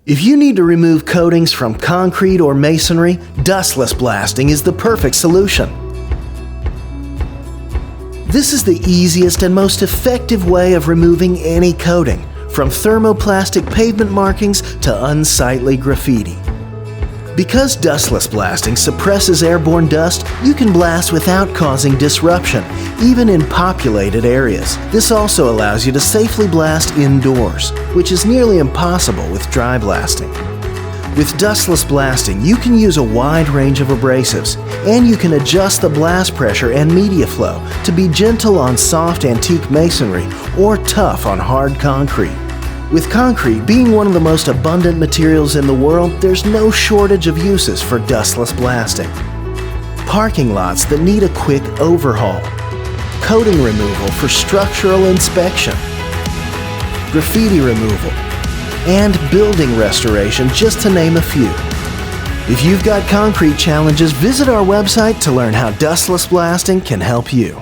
If you need to remove coatings from concrete or masonry, dustless blasting is the perfect solution. This is the easiest and most effective way of removing any coating, from thermoplastic pavement markings to unsightly graffiti. Because dustless blasting suppresses airborne dust, you can blast without causing disruption, even in populated areas. This also allows you to safely blast indoors, which is nearly impossible with dry blasting. With dustless blasting, you can use a wide range of abrasives, and you can adjust the blast pressure and media flow to be gentle on soft antique masonry or tough on hard concrete. With concrete being one of the most abundant materials in the world, there's no shortage of uses for dustless blasting. Parking lots that need a quick overhaul, coating removal for structural inspection, graffiti removal, and building restoration, just to name a few. If you've got concrete challenges, visit our website to learn how dustless blasting can help you.